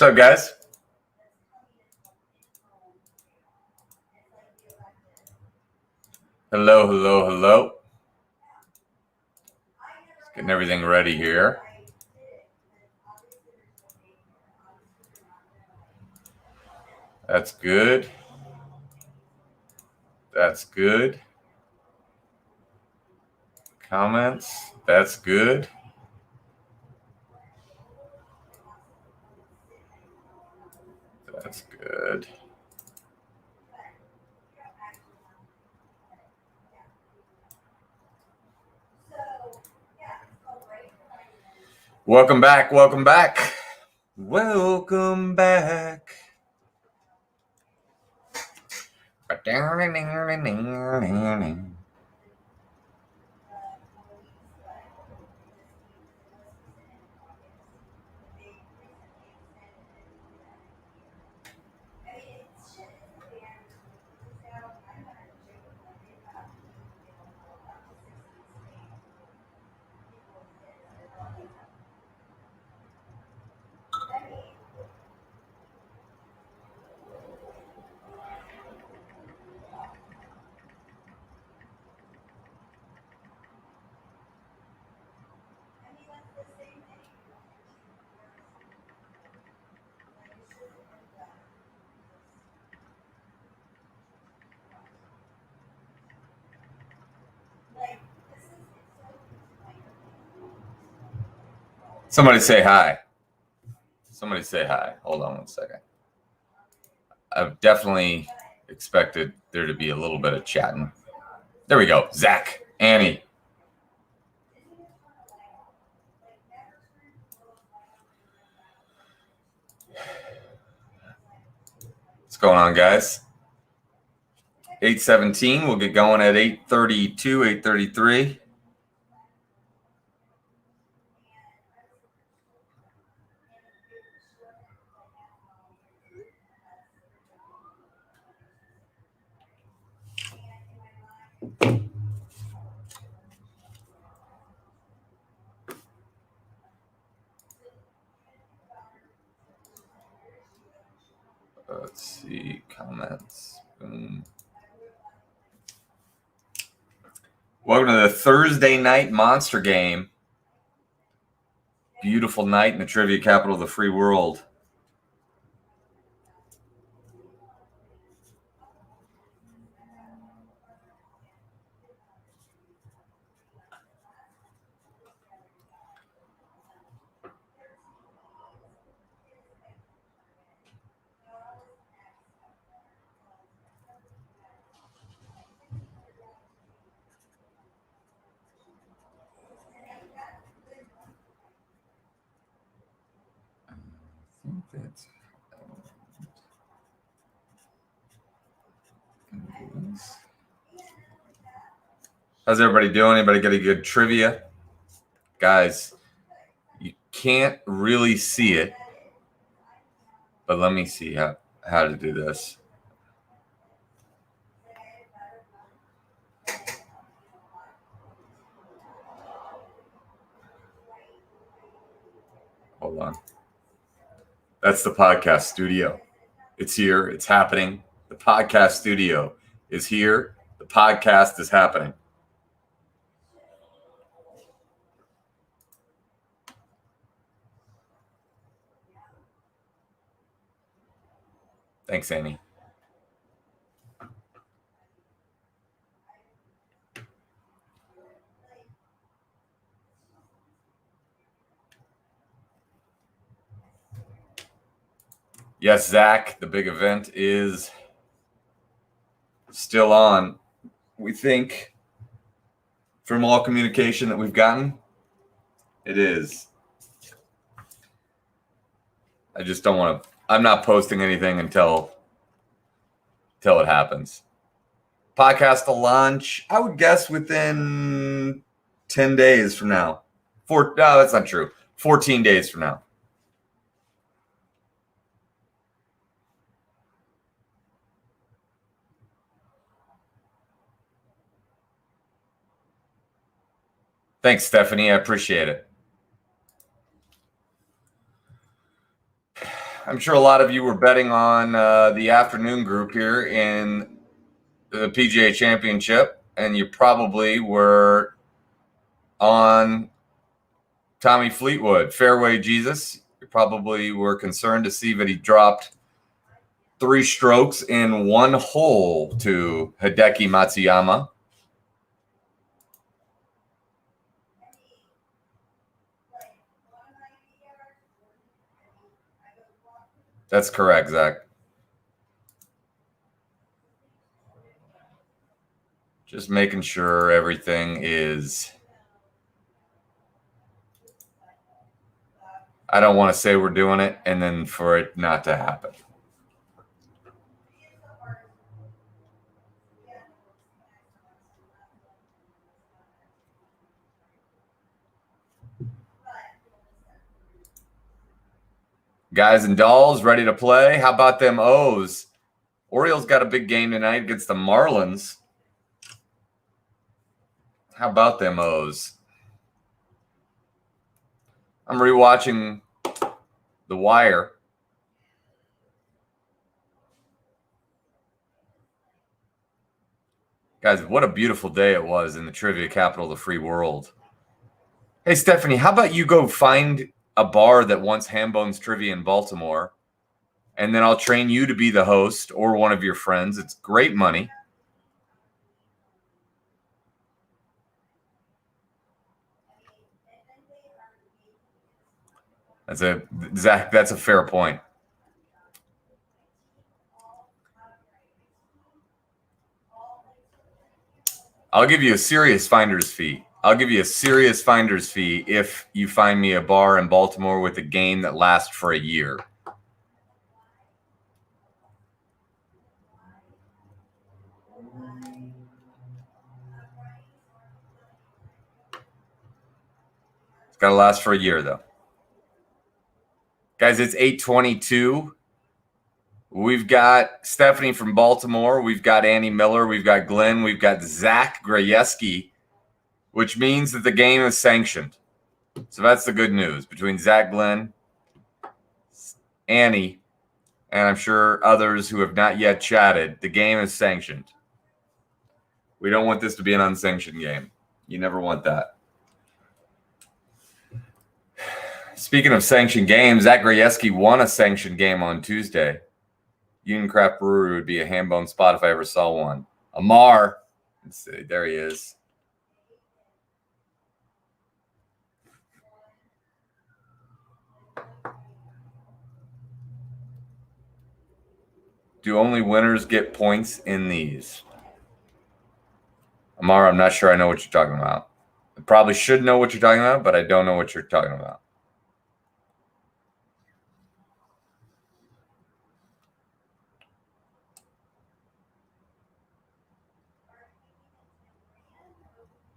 What's up, guys? Hello, hello, hello. Just getting everything ready here. That's good. That's good. Comments. That's good. That's good. Welcome back. Welcome back. Welcome back. Somebody say hi. Somebody say hi. Hold on one second. I've definitely expected there to be a little bit of chatting. There we go. Zach, Annie. What's going on, guys? 8:17. We'll get going at 8:32, 8:33. Let's see, comments. Boom. Welcome to the Thursday night monster game. Beautiful night in the trivia capital of the free world. How's everybody doing? Anybody get a good trivia? Guys, you can't really see it, but let me see how to do this. Hold on. That's the podcast studio. It's here. It's happening. The podcast studio is here. The podcast is happening. Thanks, Amy. Yes, Zach, the big event is still on. We think from all communication that we've gotten, it is. I just don't want to. I'm not posting anything until it happens. Podcast to launch, I would guess within 10 days from now. No, that's not true. 14 days from now. Thanks, Stephanie. I appreciate it. I'm sure a lot of you were betting on the afternoon group here in the PGA Championship, and you probably were on Tommy Fleetwood, Fairway Jesus. You probably were concerned to see that he dropped 3 strokes in 1 hole to Hideki Matsuyama. That's correct, Zach. Just making sure everything is... I don't want to say we're doing it and then for it not to happen. Guys and dolls ready to play. How about them O's? Orioles got a big game tonight against the Marlins. How about them O's? I'm rewatching The Wire. Guys, what a beautiful day it was in the trivia capital of the free world. Hey, Stephanie, how about you go find a bar that wants Hambone's Trivia in Baltimore, and then I'll train you to be the host or one of your friends. It's great money. Zach, that's a fair point. I'll give you a serious finder's fee. I'll give you a serious finder's fee if you find me a bar in Baltimore with a game that lasts for a year. It's got to last for a year, though. Guys, it's 8:22. We've got Stephanie from Baltimore. We've got Annie Miller. We've got Glenn. We've got Zach Grajewski, which means that the game is sanctioned. So that's the good news. Between Zach, Glenn, Annie, and I'm sure others who have not yet chatted, the game is sanctioned. We don't want this to be an unsanctioned game. You never want that. Speaking of sanctioned games, Zach Grajewski won a sanctioned game on Tuesday. Union Craft Brewery would be a Hambone spot if I ever saw one. Amar, let's see, there he is. Do only winners get points in these? Amar, I'm not sure I know what you're talking about. I probably should know what you're talking about, but I don't know what you're talking about.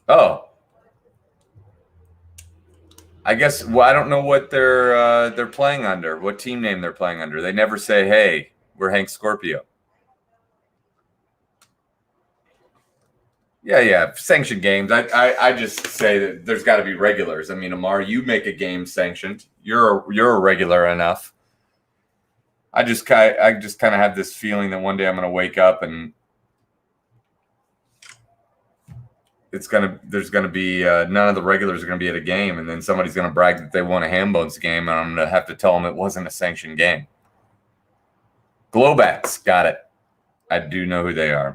Oh, I guess. Well, I don't know what they're playing under. What team name they're playing under? They never say, "Hey, we're Hank Scorpio." Yeah. Sanctioned games. I just say that there's got to be regulars. I mean, Amar, you make a game sanctioned. You're a regular enough. I just kind of have this feeling that one day I'm going to wake up and there's gonna be none of the regulars are gonna be at a game, and then somebody's gonna brag that they won a Hambones game, and I'm gonna have to tell them it wasn't a sanctioned game. Globats, got it. I do know who they are.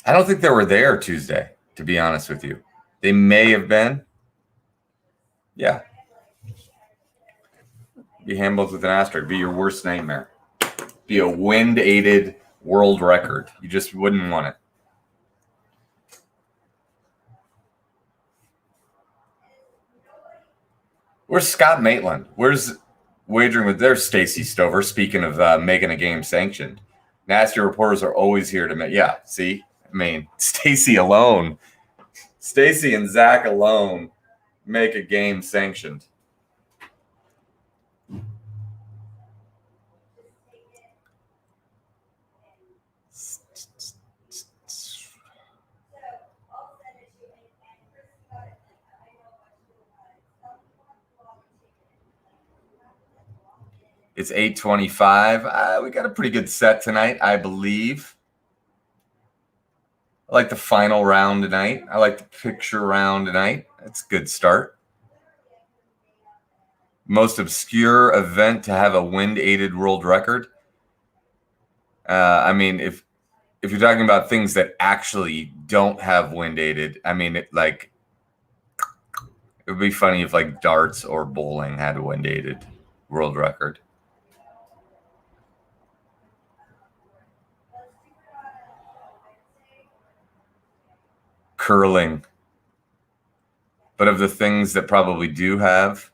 I don't think they were there Tuesday, to be honest with you. They may have been. Yeah. Be Hambones with an asterisk. Be your worst nightmare. Be a wind-aided world record. You just wouldn't want it. Where's Scott Maitland? Where's wagering with their Stacy Stover? Speaking of making a game sanctioned, nasty reporters are always here to make. Yeah, see, I mean, Stacy and Zach alone make a game sanctioned. It's 8:25. We got a pretty good set tonight, I believe. I like the final round tonight. I like the picture round tonight. That's a good start. Most obscure event to have a wind-aided world record. I mean, if you're talking about things that actually don't have wind-aided, I mean, it would be funny if like darts or bowling had a wind-aided world record. Curling. But of the things that probably do have,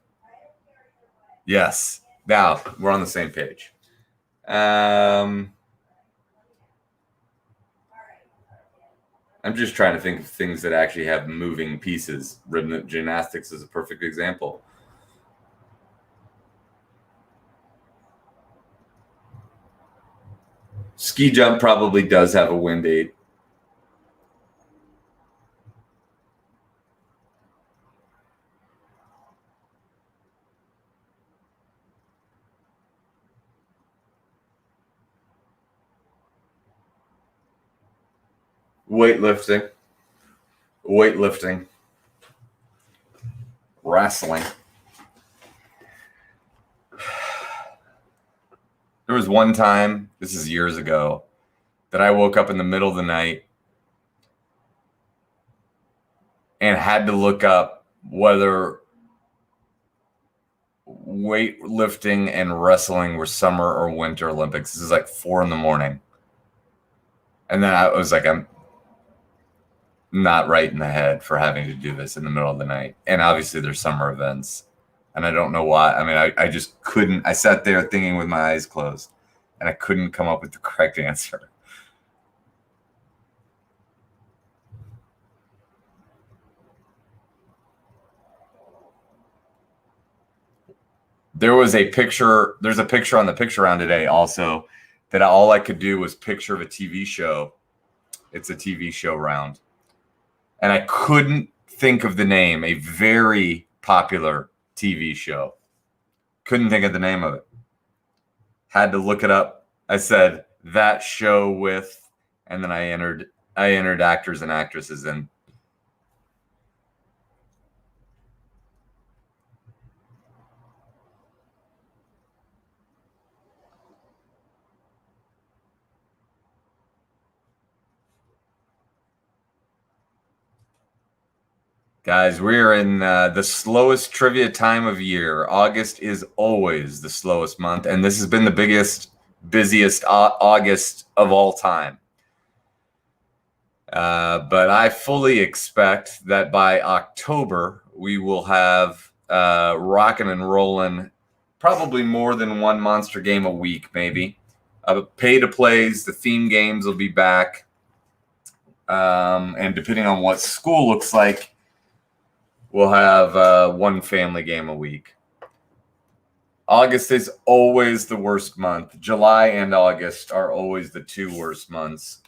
yes. Now we're on the same page. I'm just trying to think of things that actually have moving pieces. Rhythmic gymnastics is a perfect example. Ski jump probably does have a wind aid. Weightlifting, wrestling. There was one time, this is years ago, that I woke up in the middle of the night and had to look up whether weightlifting and wrestling were summer or winter Olympics. This is like 4 a.m. And then I was like, I'm not right in the head for having to do this in the middle of the night. And obviously there's summer events. And I don't know why. I mean, I just couldn't. I sat there thinking with my eyes closed, and I couldn't come up with the correct answer. There's a picture on the picture round today also that all I could do was picture of a TV show. It's a TV show round. And I couldn't think of the name, a very popular TV show. Couldn't think of the name of it. Had to look it up. I said that show with, and then I entered actors and actresses in. Guys, we're in the slowest trivia time of year. August is always the slowest month, and this has been the busiest August of all time. But I fully expect that by October, we will have rocking and rolling probably more than one monster game a week, maybe. Pay-to-plays, the theme games will be back. And depending on what school looks like, we'll have one family game a week. August is always the worst month. July and August are always the 2 worst months.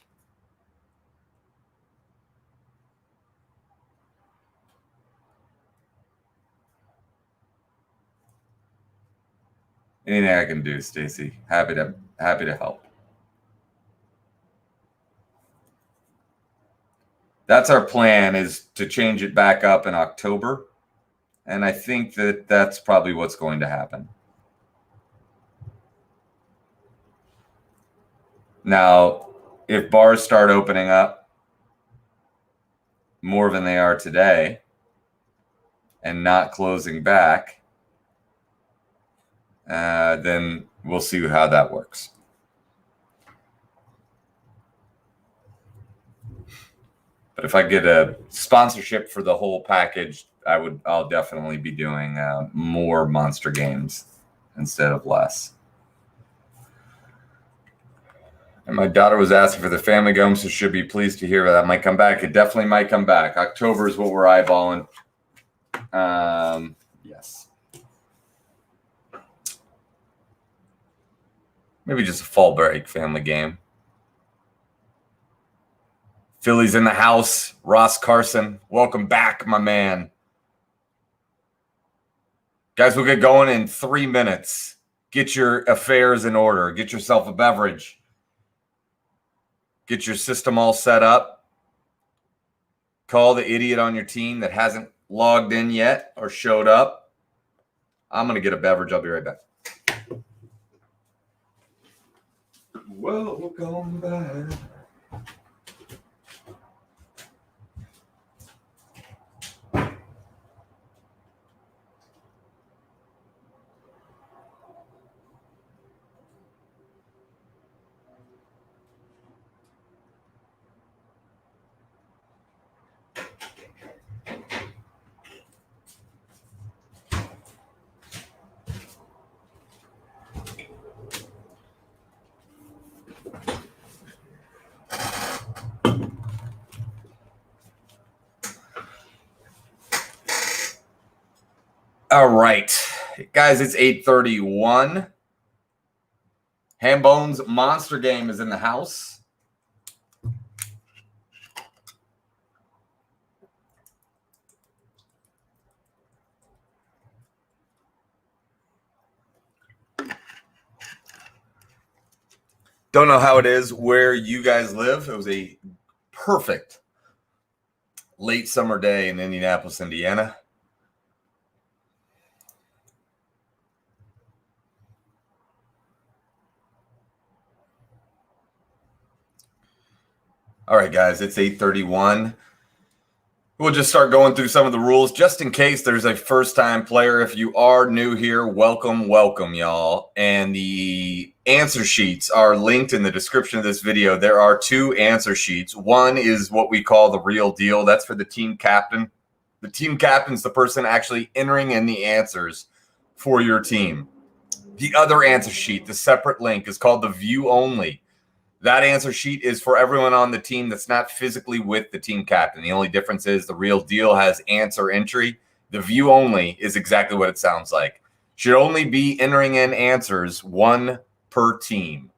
Anything I can do, Stacy. Happy to help. That's our plan, is to change it back up in October. And I think that that's probably what's going to happen. Now, if bars start opening up more than they are today and not closing back, then we'll see how that works. But if I get a sponsorship for the whole package, I'll definitely be doing more monster games instead of less. And my daughter was asking for the family game, so should be pleased to hear that might come back. It definitely might come back. October is what we're eyeballing. Yes. Maybe just a fall break family game. Philly's in the house. Ross Carson, welcome back, my man. Guys, we'll get going in 3 minutes. Get your affairs in order. Get yourself a beverage. Get your system all set up. Call the idiot on your team that hasn't logged in yet or showed up. I'm going to get a beverage. I'll be right back. Welcome back. All right, guys, it's 8:31. Hambone's Monster Game is in the house. Don't know how it is where you guys live. It was a perfect late summer day in Indianapolis, Indiana. All right, guys, it's 8:31. We'll just start going through some of the rules just in case there's a first-time player. If you are new here, welcome, y'all. And the answer sheets are linked in the description of this video. There are two answer sheets. One is what we call the real deal. That's for the team captain. The team captain's the person actually entering in the answers for your team. The other answer sheet, the separate link, is called the view only. That answer sheet is for everyone on the team that's not physically with the team captain. The only difference is the real deal has answer entry. The view only is exactly what it sounds like. Should only be entering in answers, one per team.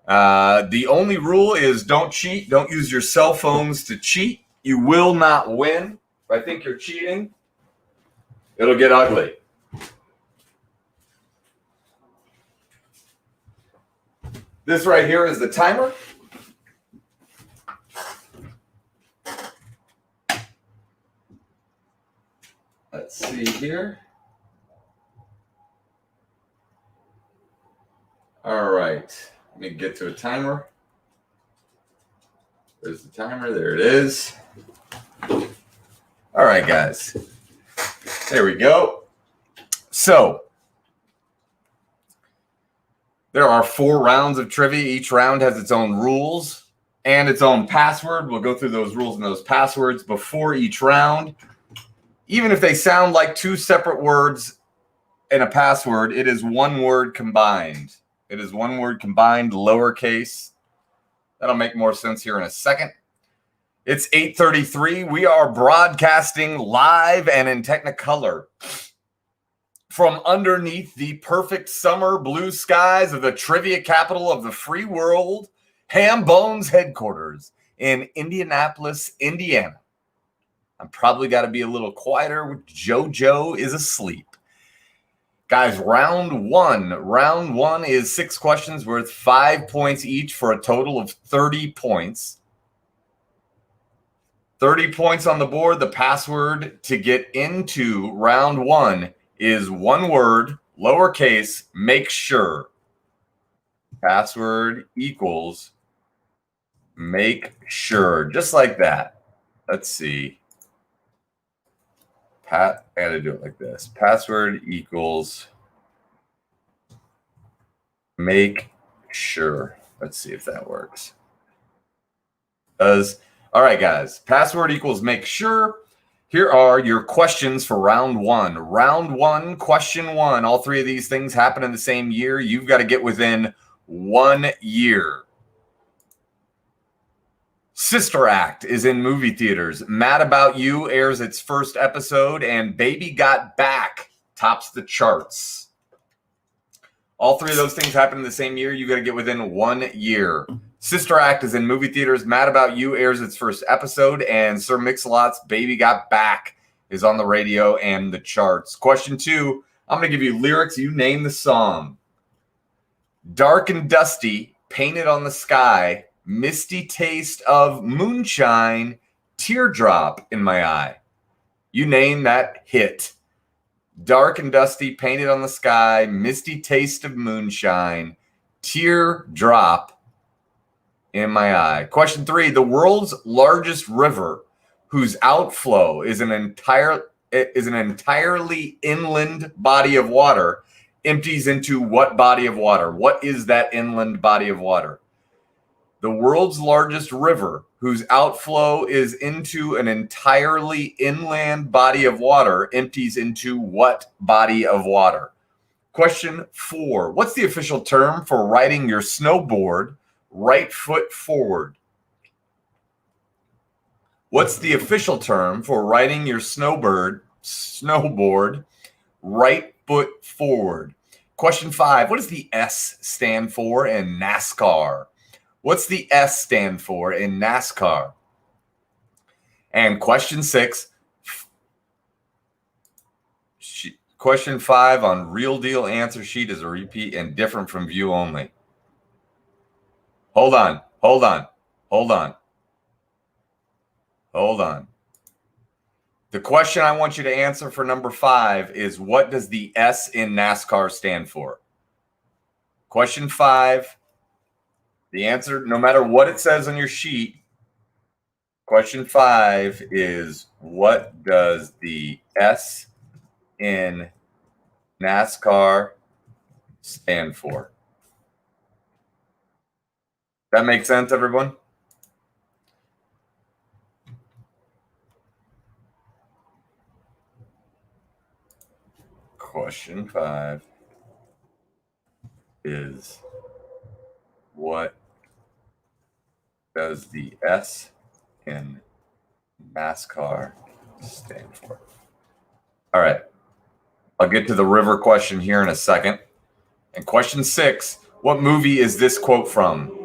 The only rule is don't cheat. Don't use your cell phones to cheat. You will not win. If I think you're cheating, it'll get ugly. This right here is the timer. Let's see here. All right. Let me get to a timer. There's the timer. There it is. All right, guys. There we go. So, there are 4 rounds of trivia. Each round has its own rules and its own password. We'll go through those rules and those passwords before each round. Even if they sound like 2 separate words in a password, it is one word combined. It is one word combined, lowercase. That'll make more sense here in a second. It's 8:33. We are broadcasting live and in Technicolor from underneath the perfect summer blue skies of the trivia capital of the free world, Hambone's headquarters in Indianapolis, Indiana. I'm probably got to be a little quieter with JoJo is asleep. Guys, round one. Round one is 6 questions worth 5 points each for a total of 30 points. 30 points on the board. The password to get into round one is one word, lowercase, make sure. Password equals make sure. Just like that. Let's see. I got to do it like this. Password equals make sure. Let's see if that works. All right, guys. Password equals make sure. Here are your questions for round one. Round one, question one. All 3 of these things happen in the same year. You've got to get within 1 year. Sister Act is in movie theaters. Mad About You airs its first episode, and Baby Got Back tops the charts. All 3 of those things happen in the same year. You got to get within 1 year. Sister Act is in movie theaters. Mad About You airs its first episode, and Sir Mix-a-Lot's Baby Got Back is on the radio and the charts. Question 2, I'm going to give you lyrics. You name the song. Dark and dusty, painted on the sky, misty taste of moonshine, teardrop in my eye. You name that hit. Dark and dusty, painted on the sky, misty taste of moonshine, teardrop in my eye. Question 3, the world's largest river, whose outflow is an entirely inland body of water, empties into what body of water? What is that inland body of water? The world's largest river, whose outflow is into an entirely inland body of water, empties into what body of water? Question 4, what's the official term for riding your snowboard right foot forward? What's the official term for riding your snowboard right foot forward? Question 5, what does the S stand for in NASCAR? What's the S stand for in NASCAR? And question 6, question 5 on Real Deal answer sheet is a repeat and different from view only. Hold on. The question I want you to answer for number 5 is, what does the S in NASCAR stand for? Question 5, the answer, no matter what it says on your sheet, question 5 is, what does the S in NASCAR stand for? That makes sense, everyone? Question 5 is, what does the S in NASCAR stand for? All right. I'll get to the river question here in a second. And question 6, what movie is this quote from?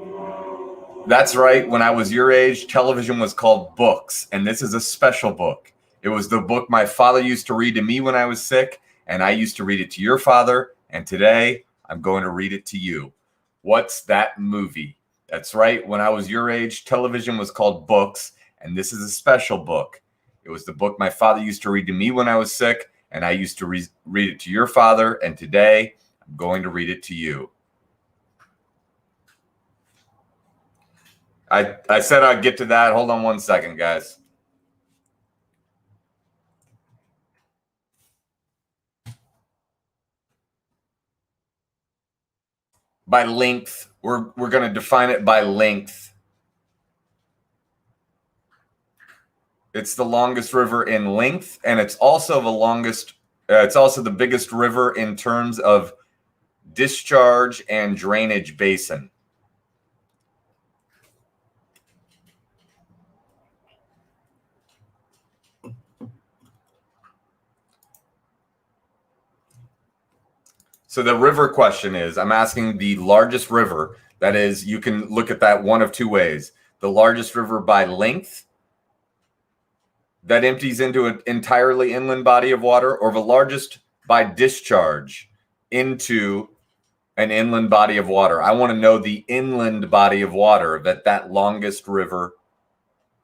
That's right. When I was your age, television was called books, and this is a special book. It was the book my father used to read to me when I was sick, and I used to read it to your father, and today I'm going to read it to you. What's that movie? That's right. When I was your age, television was called books, and this is a special book. It was the book my father used to read to me when I was sick, and I used to read it to your father, and today I'm going to read it to you. I said I'd get to that. Hold on one second, guys. By length, we're going to define it by length. It's the longest river in length, and it's also the longest. It's also the biggest river in terms of discharge and drainage basin. So the river question is, I'm asking the largest river. That is, you can look at that one of two ways. The largest river by length that empties into an entirely inland body of water, or the largest by discharge into an inland body of water. I want to know the inland body of water that longest river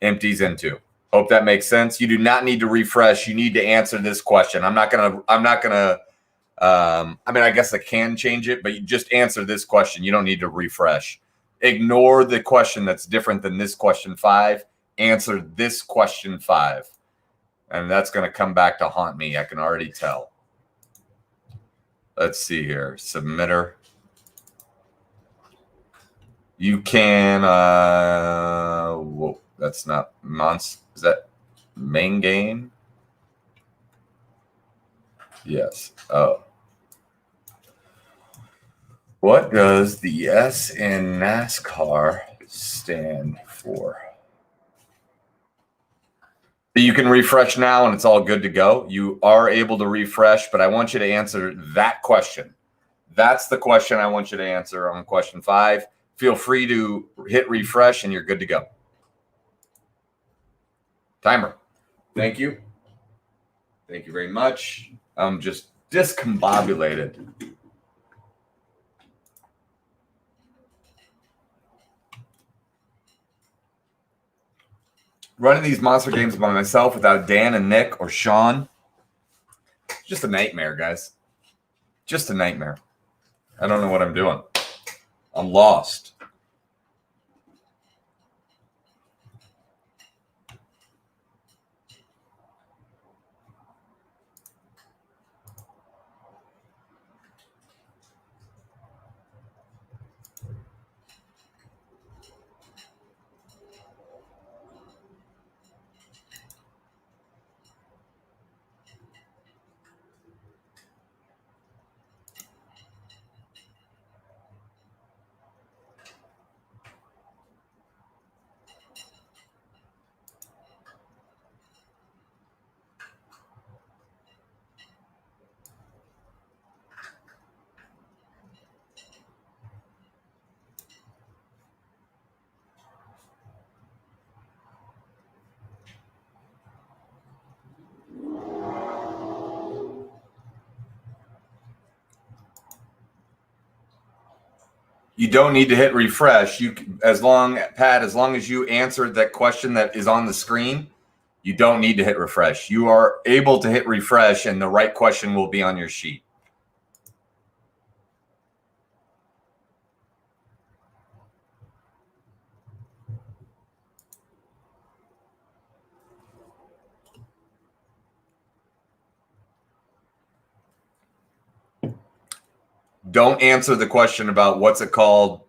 empties into. Hope that makes sense. You do not need to refresh. You need to answer this question. I guess I can change it, but you just answer this question. You don't need to refresh. Ignore the question that's different than this question 5. Answer this question 5. And that's going to come back to haunt me. I can already tell. Let's see here. Submitter. You can, whoa, that's not Is that main game? Yes. Oh. What does the S in NASCAR stand for? You can refresh now and it's all good to go. You are able to refresh, but I want you to answer that question. That's the question I want you to answer on question 5. Feel free to hit refresh and you're good to go. Timer. Thank you. Thank you very much. I'm just Discombobulated. Running these monster games by myself without Dan and Nick or Sean, just a nightmare, guys. Just a nightmare. I don't know what I'm doing. I'm lost. You don't need to hit refresh. As long as you answered that question that is on the screen, you don't need to hit refresh. You are able to hit refresh, and the right question will be on your sheet. Don't answer the question about what's it called,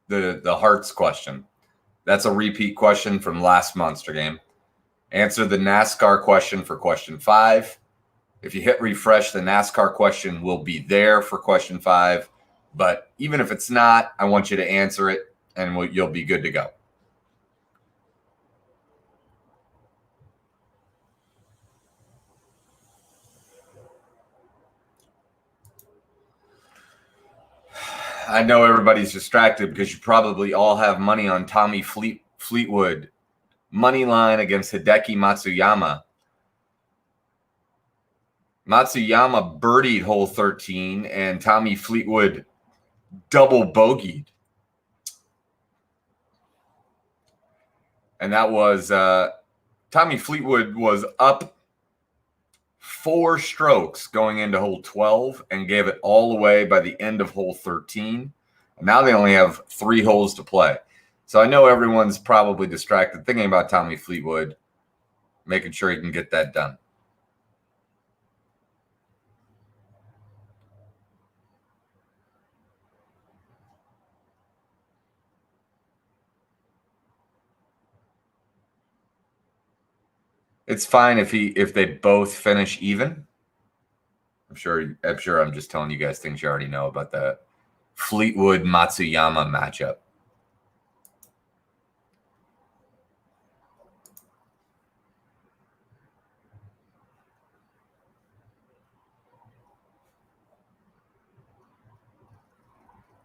the hearts question. That's a repeat question from last monster game. Answer the NASCAR question for question 5. If you hit refresh, the NASCAR question will be there for question 5. But even if it's not, I want you to answer it, and you'll be good to go. I know everybody's distracted because you probably all have money on Tommy Fleetwood. Money line against Hideki Matsuyama. Matsuyama birdied hole 13, and Tommy Fleetwood double bogeyed. And that was Tommy Fleetwood was up 4 strokes going into hole 12 and gave it all away by the end of hole 13. And now they only have 3 holes to play. So I know everyone's probably distracted thinking about Tommy Fleetwood, making sure he can get that done. It's fine if they both finish even. I'm sure I'm just telling you guys things you already know about the Fleetwood Matsuyama matchup.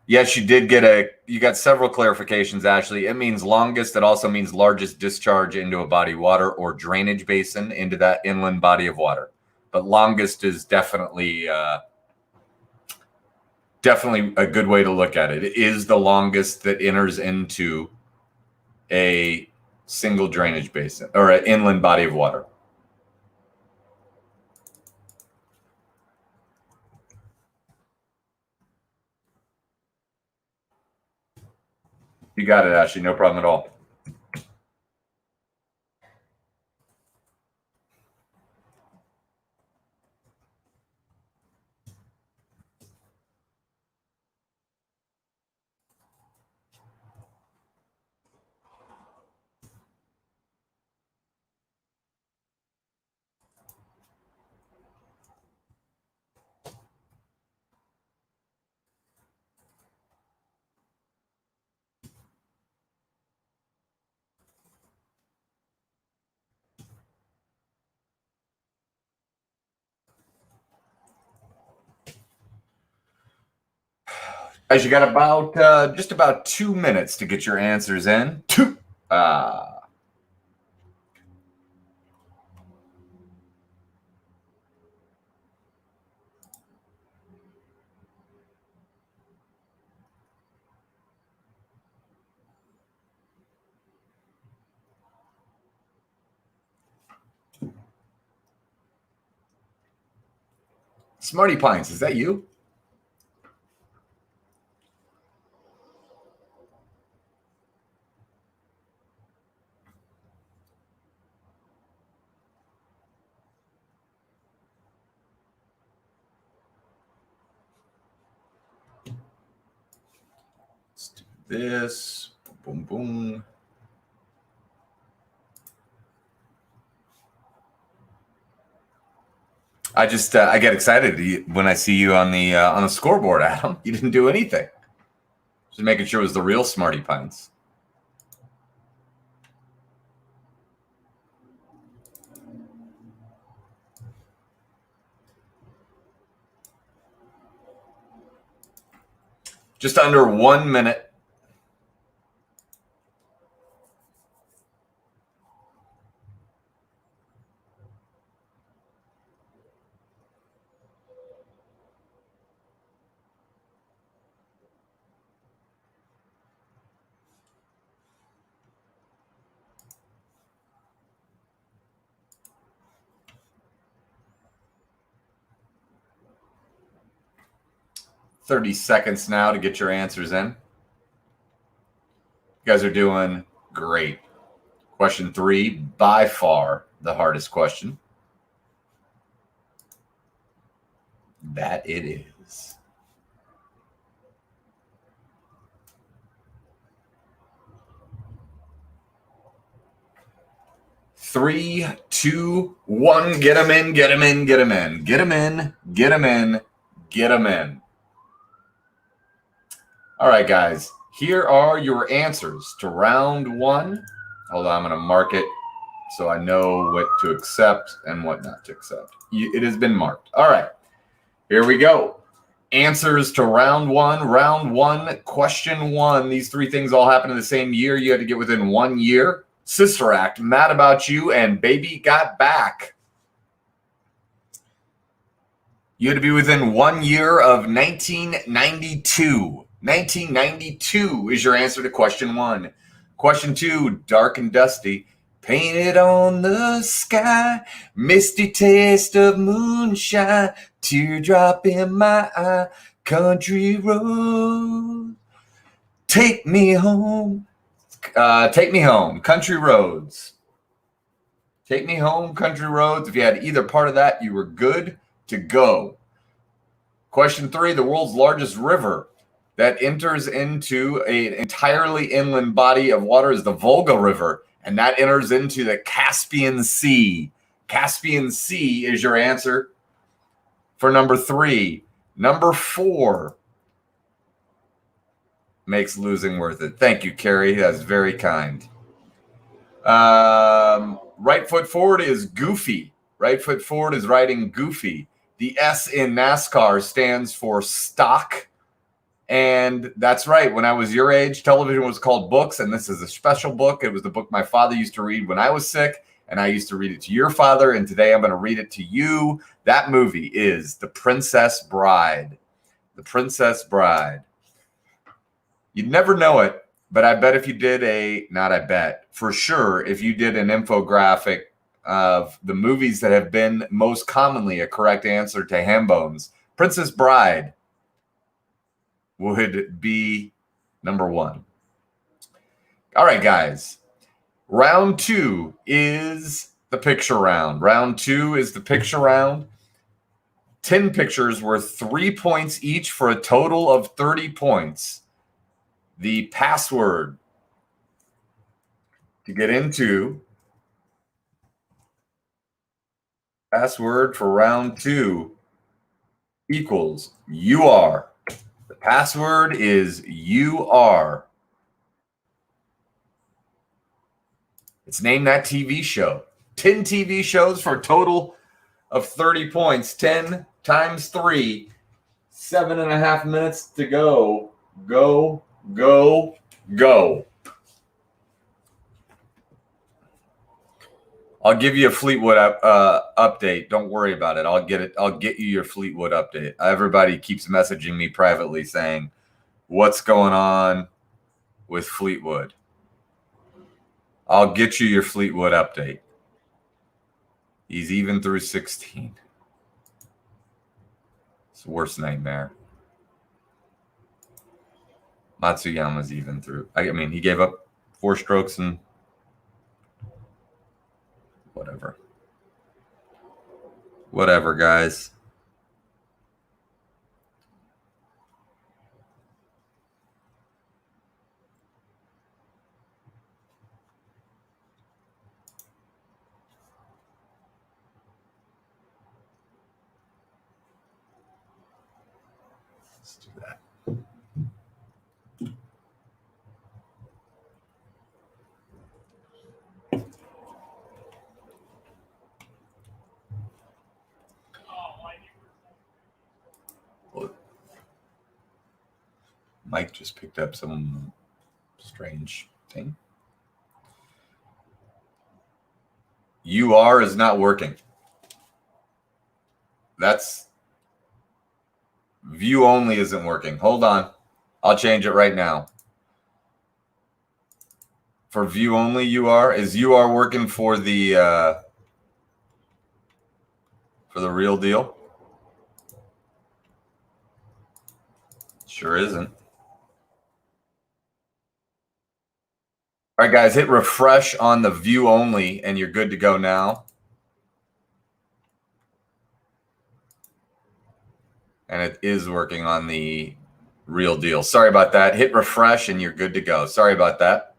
Yes, you got several clarifications, Ashley. It means longest. It also means largest discharge into a body of water or drainage basin into that inland body of water. But longest is definitely a good way to look at it. It is the longest that enters into a single drainage basin or an inland body of water. You got it, Ashley. No problem at all. Guys, you got about just about 2 minutes to get your answers in. Smarty Pines, is that you? Let's do this. Boom, boom. I just I get excited when I see you on the scoreboard, Adam. You didn't do anything. Just making sure it was the real Smarty Pines. Just under 1 minute. $30 seconds now to get your answers in. You guys are doing great. Question 3, by far the hardest question. That it is. Three, two, one. Get them in, get them in, get them in. Get them in, get them in, get them in. All right, guys. Here are your answers to round 1. Hold on, I'm going to mark it so I know what to accept and what not to accept. It has been marked. All right. Here we go. Answers to round 1. Round 1, question 1. These 3 things all happened in the same year. You had to get within 1 year. Sister Act, Mad About You, and Baby Got Back. You had to be within 1 year of 1992. 1992 is your answer to question 1. Question 2, Dark and Dusty. Painted on the sky, misty taste of moonshine, teardrop in my eye, country road. Take me home. Take Me Home, Country Roads. Take Me Home, Country Roads. If you had either part of that, you were good to go. Question 3, the world's largest river that enters into an entirely inland body of water is the Volga River, and that enters into the Caspian Sea. Caspian Sea is your answer for number 3. Number 4. Makes losing worth it. Thank you, Carrie. That's very kind. Right foot forward is goofy. Right foot forward is riding goofy. The S in NASCAR stands for stock. And that's right. When I was your age, television was called books, and this is a special book. It was the book my father used to read when I was sick, and I used to read it to your father, and today I'm going to read it to you. That movie is The Princess Bride. The Princess Bride. You'd never know it, but I bet if you did for sure, if you did an infographic of the movies that have been most commonly a correct answer to ham bones, Princess Bride would be number 1. All right, guys. Round 2 is the picture round. Round 2 is the picture round. 10 pictures worth 3 points each for a total of 30 points. The password to get into password for round 2 equals you are. The password is you are. It's Name That TV Show. 10 TV shows for a total of 30 points. 10 times 3. 7.5 minutes to go. Go, go, go. I'll give you a Fleetwood update. Don't worry about it. I'll get you your Fleetwood update. Everybody keeps messaging me privately saying, what's going on with Fleetwood? I'll get you your Fleetwood update. He's even through 16. It's the worst nightmare. Matsuyama's even through. I mean, he gave up 4 strokes and whatever. Whatever, guys. Let's do that. Mike just picked up some strange thing. UR is not working. That's view only isn't working. Hold on. I'll change it right now. For view only UR, is UR working for the real deal? Sure isn't. All right, guys, hit refresh on the view only, and you're good to go now. And it is working on the real deal. Sorry about that. Hit refresh, and you're good to go. Sorry about that.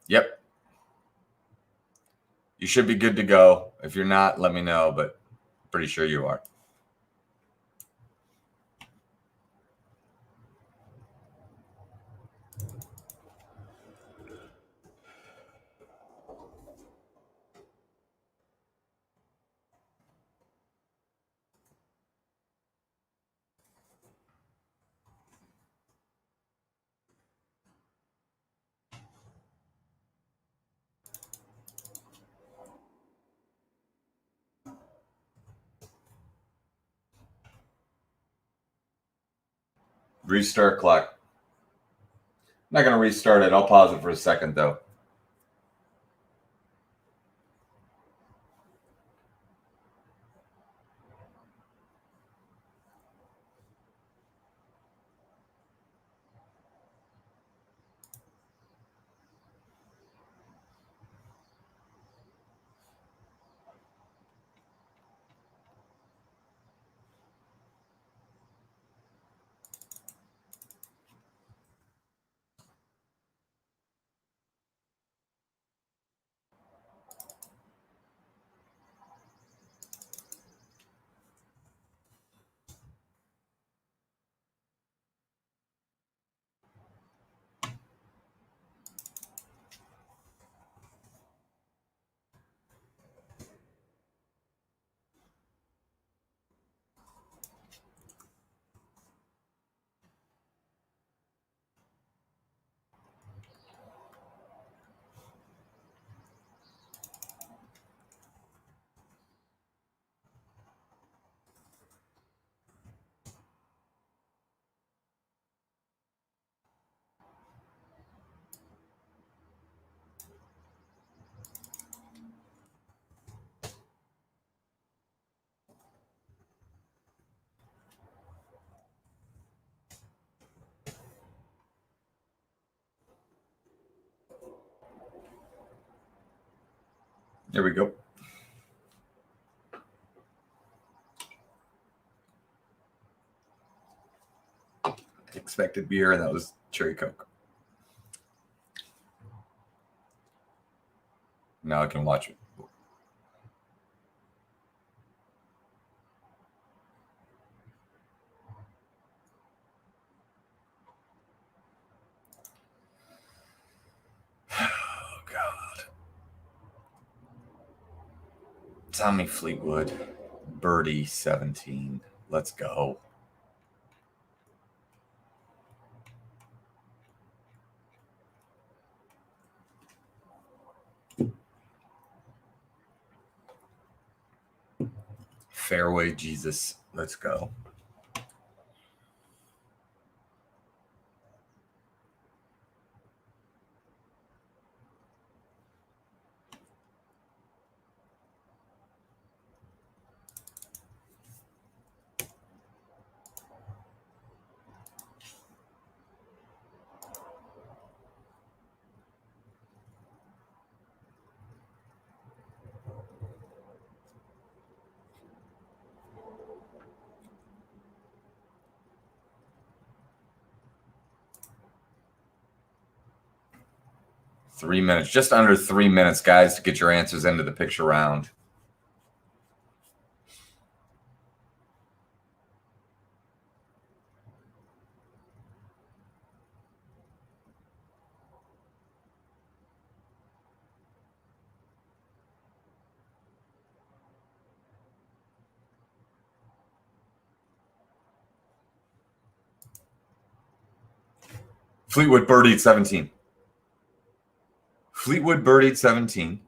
Yep. You should be good to go. If you're not, let me know, but I'm pretty sure you are. Restart clock. I'm not going to restart it. I'll pause it for a second, though. Here we go. Expected beer, and that was cherry Coke. Now I can watch it. Oh, God. Tommy Fleetwood, birdie 17. Let's go. Fairway Jesus. Let's go. 3 minutes, just under 3 minutes, guys, to get your answers into the picture round. Fleetwood birdied 17. Fleetwood birdied 17.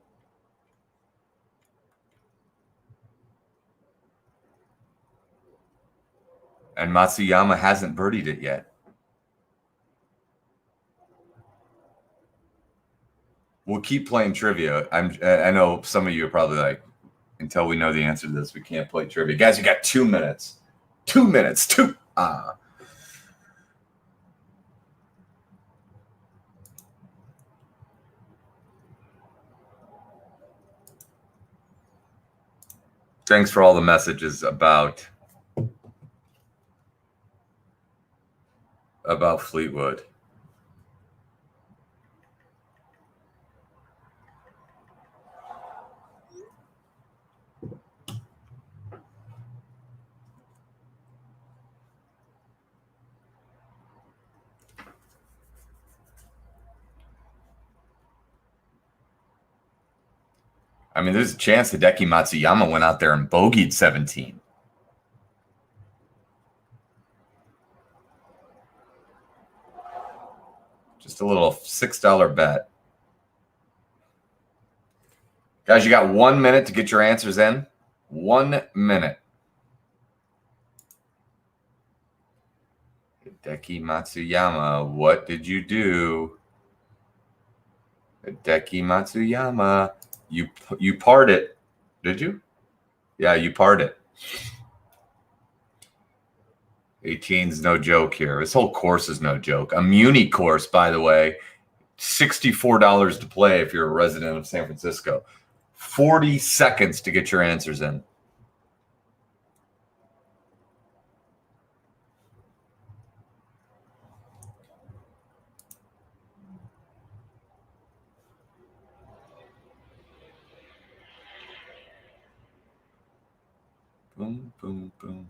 And Matsuyama hasn't birdied it yet. We'll keep playing trivia. I know some of you are probably like, until we know the answer to this, we can't play trivia. Guys, you got 2 minutes. 2 minutes. Thanks for all the messages about Fleetwood. I mean, there's a chance Hideki Matsuyama went out there and bogeyed 17. Just a little $6 bet. Guys, you got 1 minute to get your answers in. 1 minute. Hideki Matsuyama, what did you do? Hideki Matsuyama, you parred it, did you? Yeah, you parred it. 18's no joke here. This whole course is no joke. A Muni course, by the way, $64 to play if you're a resident of San Francisco. 40 seconds to get your answers in. Boom, boom, boom.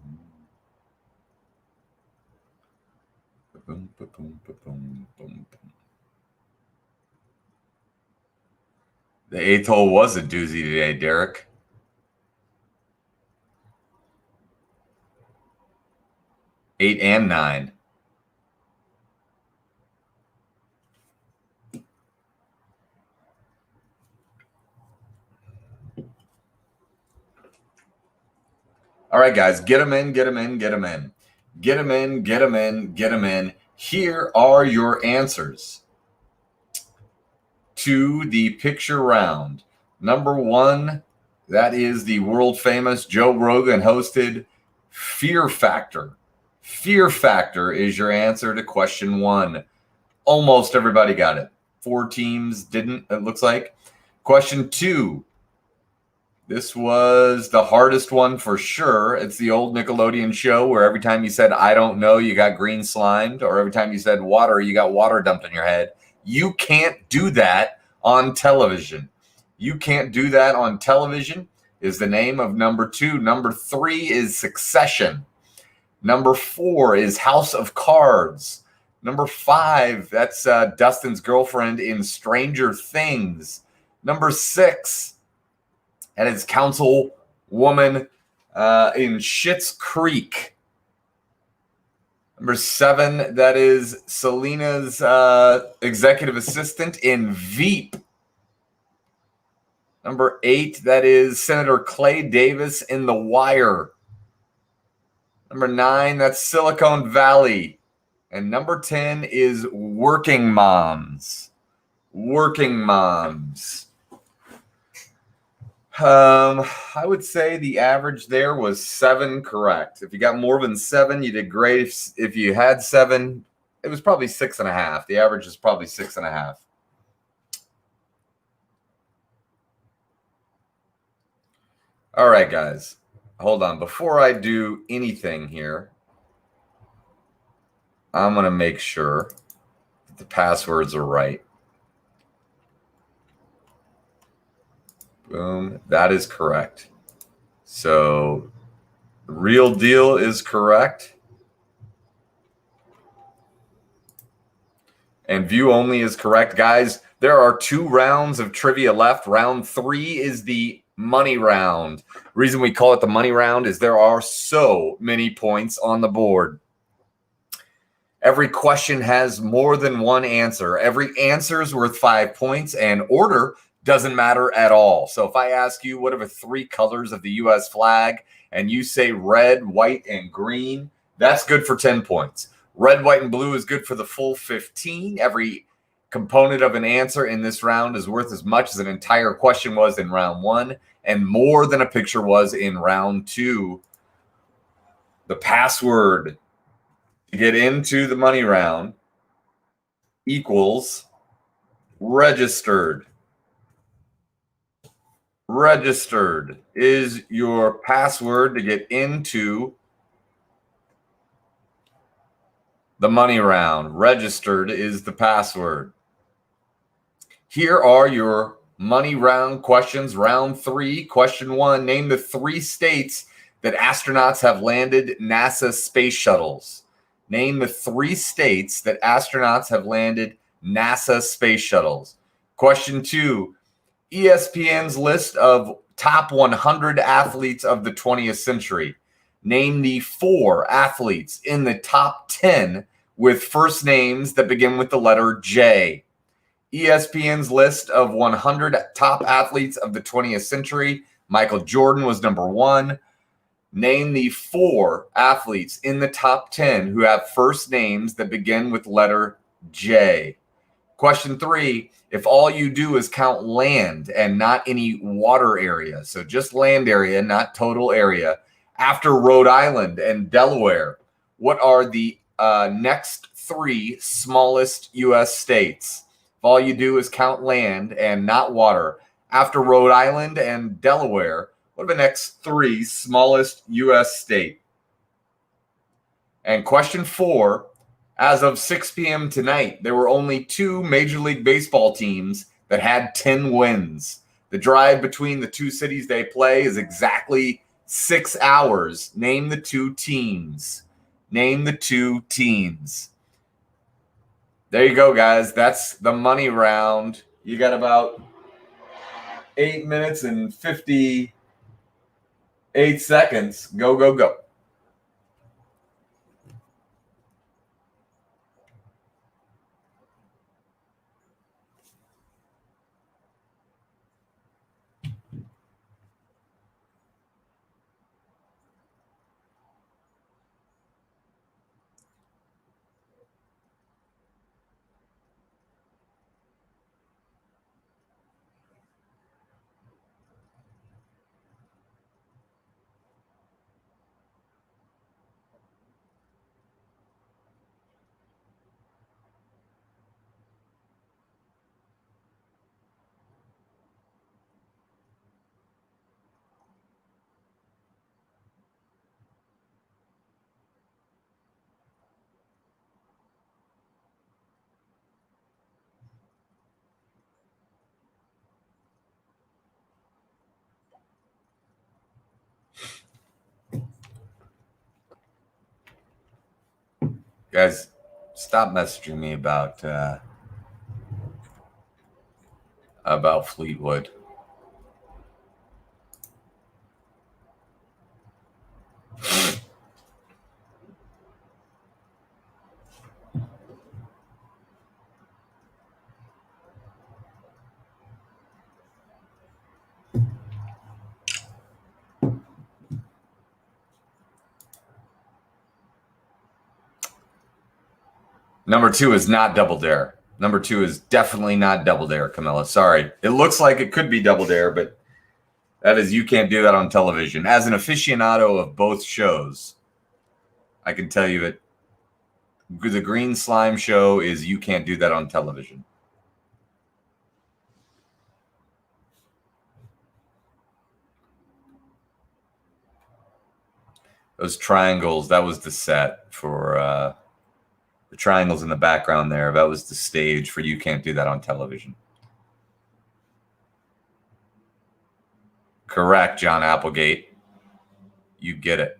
Boom, boom, boom, boom, boom, boom. The 8th hole was a doozy today, Derek. Eight and 9. All right, guys, get them in, get them in, get them in. Get them in, get them in, get them in. Here are your answers to the picture round. Number 1, that is the world famous Joe Rogan hosted Fear Factor. Fear Factor is your answer to question 1. Almost everybody got it. 4 teams didn't, it looks like. Question 2. This was the hardest one for sure. It's the old Nickelodeon show where every time you said, I don't know, you got green slimed, or every time you said water, you got water dumped on your head. You can't do that on television. You can't do that on television is the name of number 2. Number 3 is Succession. Number 4 is House of Cards. Number 5, that's Dustin's girlfriend in Stranger Things. Number 6, and it's Councilwoman in Schitt's Creek. Number 7, that is Selena's executive assistant in Veep. Number 8, that is Senator Clay Davis in The Wire. Number 9, that's Silicon Valley. And number 10 is Working Moms. Working Moms. I would say the average there was 7 correct. If you got more than 7, you did great. If you had 7, it was probably 6.5. The average is probably 6.5. All right, guys. Hold on. Before I do anything here, I'm going to make sure that the passwords are right. Boom. That is correct. So the real deal is correct. And view only is correct. Guys, there are 2 rounds of trivia left. Round 3 is the money round. Reason we call it the money round is there are so many points on the board. Every question has more than one answer. Every answer is worth 5 points, and order doesn't matter at all. So if I ask you what are the 3 colors of the U.S. flag, and you say red, white, and green, that's good for 10 points. Red, white, and blue is good for the full 15. Every component of an answer in this round is worth as much as an entire question was in round 1, and more than a picture was in round 2. The password to get into the money round equals registered. Registered is your password to get into the money round. Registered is the password. Here are your money round questions. Round 3, question 1. Name the 3 states that astronauts have landed NASA space shuttles. Name the 3 states that astronauts have landed NASA space shuttles. Question 2. ESPN's list of top 100 athletes of the 20th century. Name the 4 athletes in the top 10 with first names that begin with the letter J. ESPN's list of 100 top athletes of the 20th century. Michael Jordan was number 1. Name the 4 athletes in the top 10 who have first names that begin with letter J. Question 3, if all you do is count land and not any water area, so just land area, not total area, after Rhode Island and Delaware, what are the next 3 smallest U.S. states? If all you do is count land and not water, after Rhode Island and Delaware, what are the next 3 smallest U.S. state? And question 4, as of 6 p.m. tonight, there were only 2 Major League Baseball teams that had 10 wins. The drive between the 2 cities they play is exactly 6 hours. Name the 2 teams. Name the 2 teams. There you go, guys. That's the money round. You got about 8 minutes and 58 seconds. Go, go, go. Guys, stop messaging me about Fleetwood. Number 2 is not Double Dare. Number 2 is definitely not Double Dare, Camilla. Sorry. It looks like it could be Double Dare, but that is, you can't do that on television. As an aficionado of both shows, I can tell you that the Green Slime show is you can't do that on television. Those triangles, that was the set for the triangles in the background there. That was the stage for you can't do that on television. Correct, John Applegate. You get it.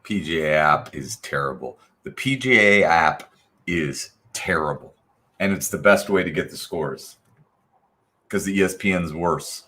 PGA app is terrible. The PGA app is terrible. And it's the best way to get the scores because the ESPN's worse.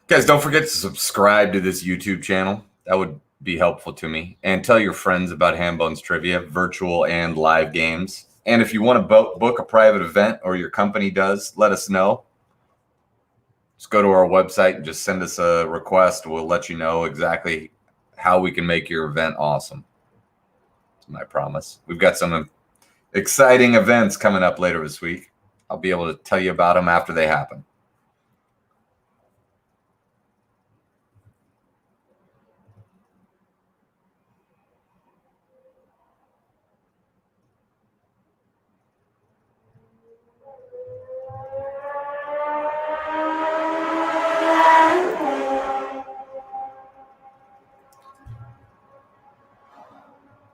Guys, don't forget to subscribe to this YouTube channel. That would be helpful to me. And tell your friends about Hambones Trivia, virtual and live games. And if you want to book a private event or your company does, let us know. Just go to our website and just send us a request. We'll let you know exactly how we can make your event awesome. That's my promise. We've got some exciting events coming up later this week. I'll be able to tell you about them after they happen.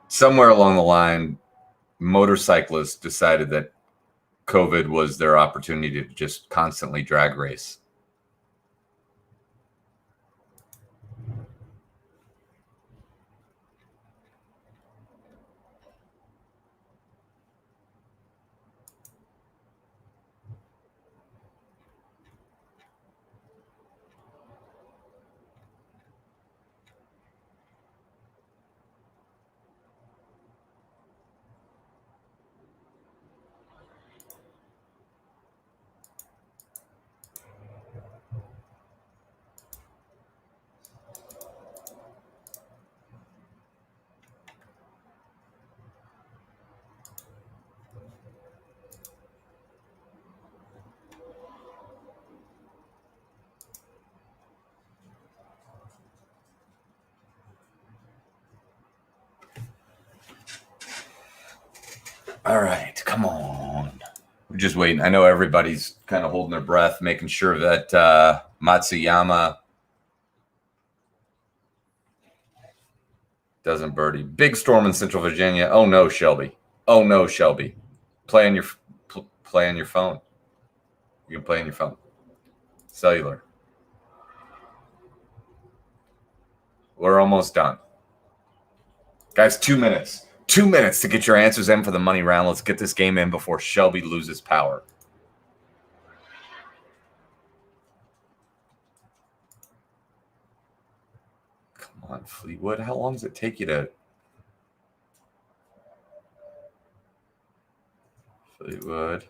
Somewhere along the line, motorcyclists decided that COVID was their opportunity to just constantly drag race. All right, come on. We're just waiting. I know everybody's kind of holding their breath, making sure that Matsuyama doesn't birdie. Big storm in Central Virginia. Oh no, Shelby. Oh no, Shelby. Play on your phone. You can play on your phone. Cellular. We're almost done. Guys, 2 minutes. 2 minutes to get your answers in for the money round. Let's get this game in before Shelby loses power. Come on, Fleetwood. How long does it take you to Fleetwood.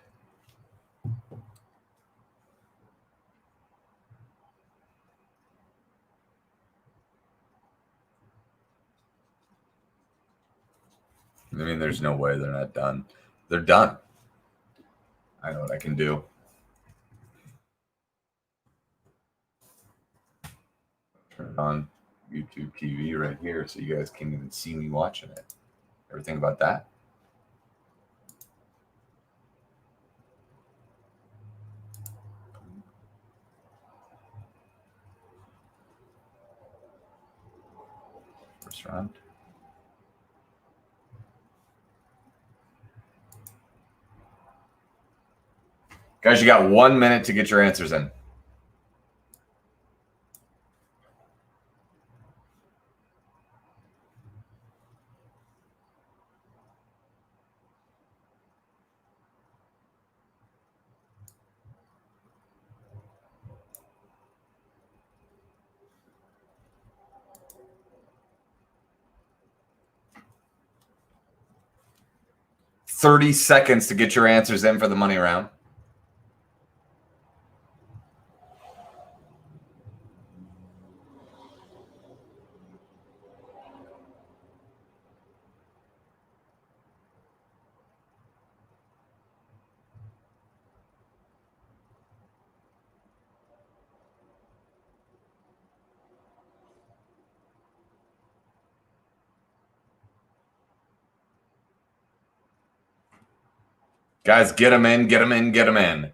I mean, there's no way they're not done. They're done. I know what I can do. Turn on YouTube TV right here so you guys can't even see me watching it. Ever think about that? First round. Guys, you got 1 minute to get your answers in. $30 seconds to get your answers in for the money round. Guys, get them in, get them in, get them in.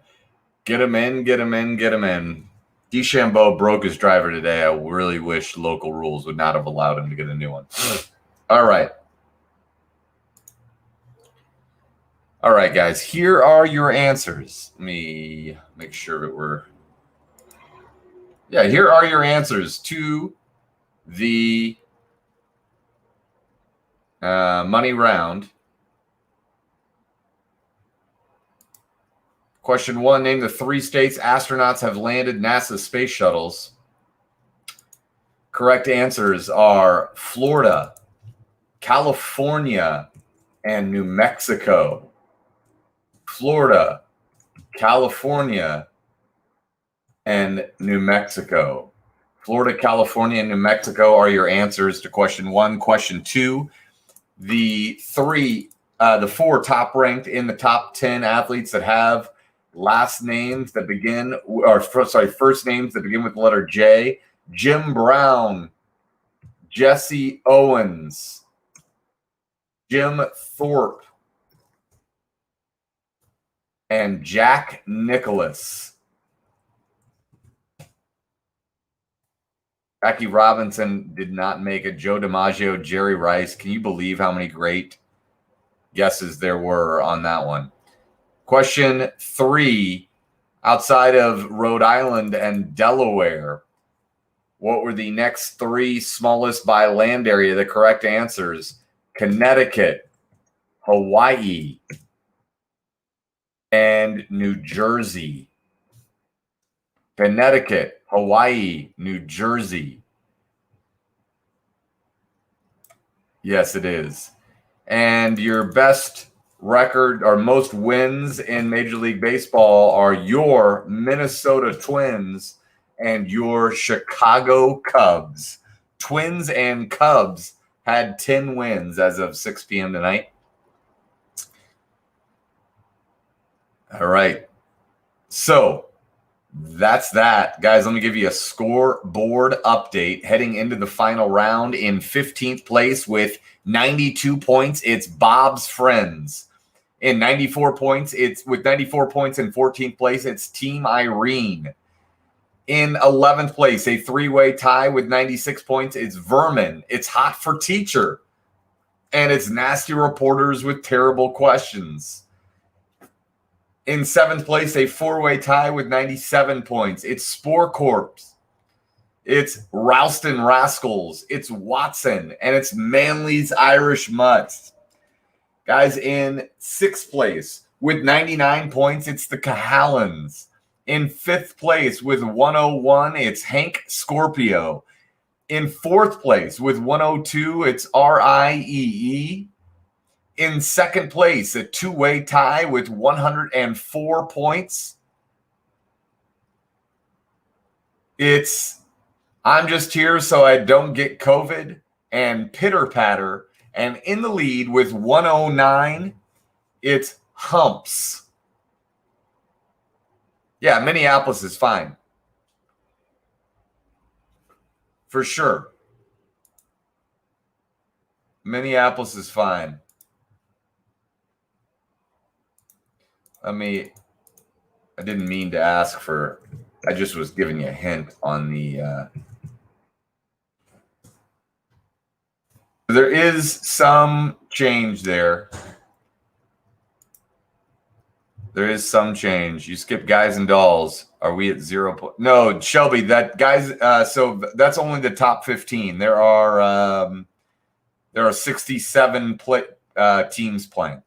Get them in, get them in, get them in. DeChambeau broke his driver today. I really wish local rules would not have allowed him to get a new one. All right. All right, guys. Here are your answers. Let me make sure that we're... Yeah, here are your answers to the money round. Question 1, name the 3 states astronauts have landed NASA space shuttles. Correct answers are Florida, California, and New Mexico. Florida, California, and New Mexico. Florida, California, and New Mexico are your answers to question 1. Question 2, the 4 top ranked in the top 10 athletes that have last names that begin, or first names that begin with the letter J: Jim Brown, Jesse Owens, Jim Thorpe, and Jack Nicklaus. Jackie Robinson did not make it. Joe DiMaggio, Jerry Rice. Can you believe how many great guesses there were on that one? Question 3, outside of Rhode Island and Delaware, what were the next 3 smallest by land area? The correct answers: Connecticut, Hawaii, and New Jersey. Connecticut, Hawaii, New Jersey. Yes, it is. And your best record or most wins in Major League Baseball are your Minnesota Twins and your Chicago Cubs. Twins and Cubs had 10 wins as of 6 p.m. tonight. All right. So that's that. Guys, let me give you a scoreboard update. Heading into the final round, in 15th place with 92 points, it's Bob's Friends. In 94 points, it's with 94 points in 14th place, it's Team Irene. In 11th place, a 3-way tie with 96 points, it's Vermin. It's Hot for Teacher. And it's Nasty Reporters with Terrible Questions. In 7th place, a 4-way tie with 97 points. It's Spore Corps. It's Ralston Rascals. It's Watson. And it's Manly's Irish Mutts. Guys, in 6th place with 99 points, it's the Cahallans. In 5th place with 101, it's Hank Scorpio. In 4th place with 102, it's RIEE. In second place, a two-way tie with 104 points. It's I'm just here so I don't get COVID and Pitter Patter. And in the lead with 109, it's Humps. Yeah, Minneapolis is fine. For sure. Minneapolis is fine. I didn't mean to ask for, I just was giving you a hint on the, there is some change there. There is some change. You skip guys and dolls. Are we at 0? No, Shelby, that guys, so that's only the top 15. There are 67 teams playing.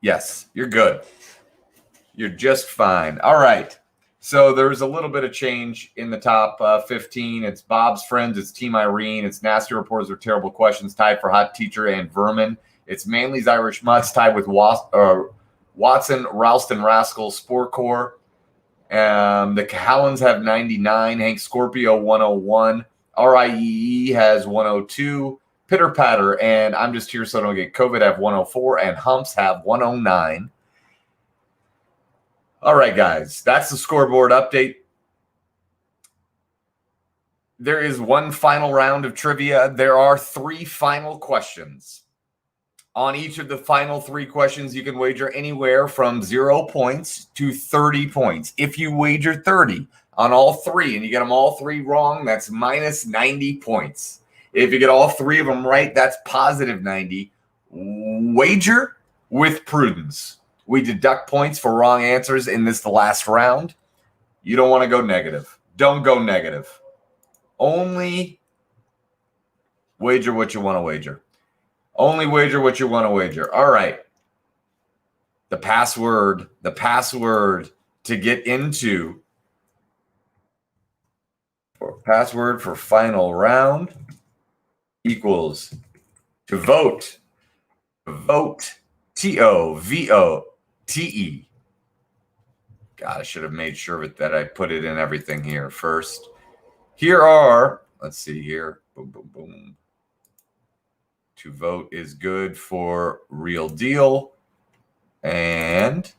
Yes, you're good. You're just fine. All right. So there's a little bit of change in the top 15. It's Bob's Friends. It's Team Irene. It's Nasty Reporters with Terrible Questions tied for Hot Teacher and Vermin. It's Manly's Irish Mutts tied with Watson, Ralston Rascal, Sport Core. The Cahallans have 99. Hank Scorpio 101. RIEE has 102. Pitter Patter and I'm Just Here So I Don't Get COVID have 104. And Humps have 109. All right, guys, that's the scoreboard update. There is one final round of trivia. There are 3 final questions. On each of the final 3 questions, you can wager anywhere from 0 points to 30 points. If you wager 30 on all 3 and you get them all 3 wrong, that's minus 90 points. If you get all 3 of them right, that's positive 90. Wager with prudence. We deduct points for wrong answers in the last round. You don't want to go negative. Don't go negative. Only wager what you want to wager. Only wager what you want to wager. All right. The password to get into, password for final round equals to vote. Vote. TOVOTE. God, I should have made sure that I put it in everything here first. Here are, let's see here. Boom, boom, boom. To vote is good for Real Deal. And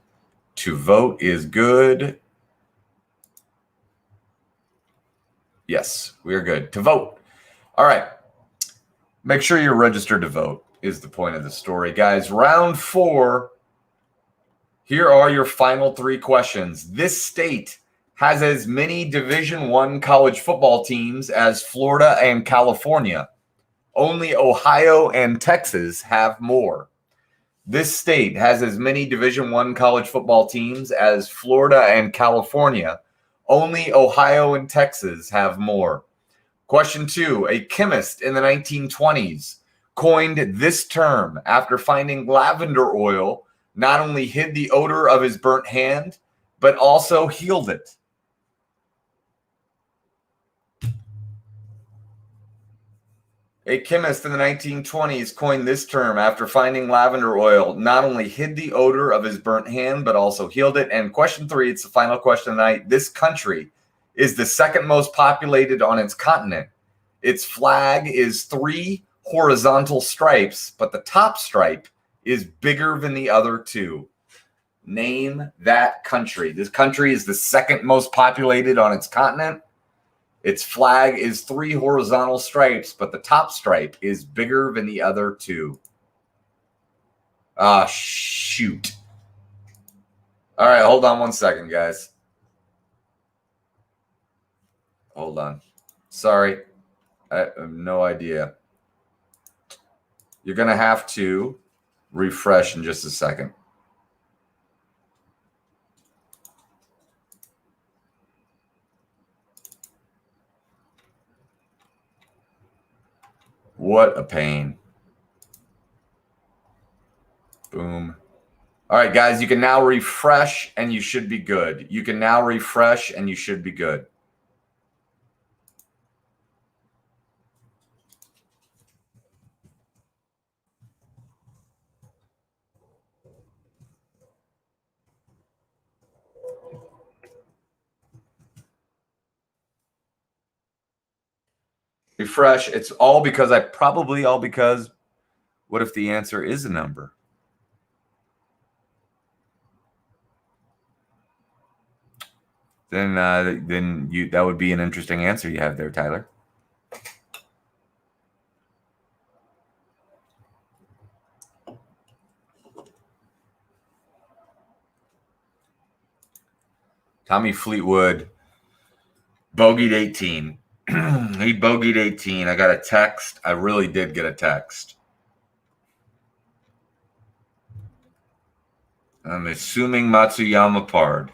to vote is good. Yes, we are good. To vote. All right. Make sure you're registered to vote is the point of the story. Guys, round 4. Here are your final 3 questions. This state has as many Division I college football teams as Florida and California. Only Ohio and Texas have more. This state has as many Division I college football teams as Florida and California. Only Ohio and Texas have more. Question 2. A chemist in the 1920s coined this term after finding lavender oil not only hid the odor of his burnt hand, but also healed it. A chemist in the 1920s coined this term after finding lavender oil not only hid the odor of his burnt hand, but also healed it. And question 3, it's the final question tonight. This country is the second most populated on its continent. Its flag is 3 horizontal stripes, but the top stripe is bigger than the other 2. Name that country. This country is the second most populated on its continent. Its flag is 3 horizontal stripes, but the top stripe is bigger than the other 2. Ah, shoot. All right, hold on one second, guys. Hold on. Sorry. I have no idea. You're going to have to refresh in just a second. What a pain. Boom. All right, guys, you can now refresh and you should be good. You can now refresh and you should be good. Refresh. It's all because what if the answer is a number? Then that would be an interesting answer you have there, Tyler. Tommy Fleetwood bogeyed 18. He bogeyed 18. I got a text. I really did get a text. I'm assuming Matsuyama parred.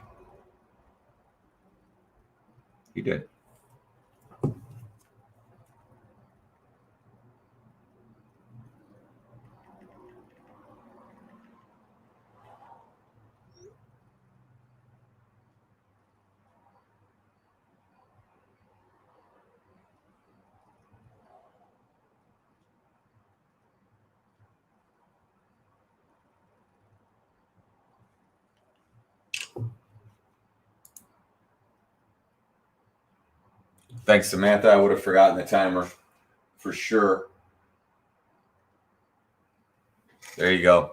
He did. Thanks, Samantha. I would have forgotten the timer for sure. There you go.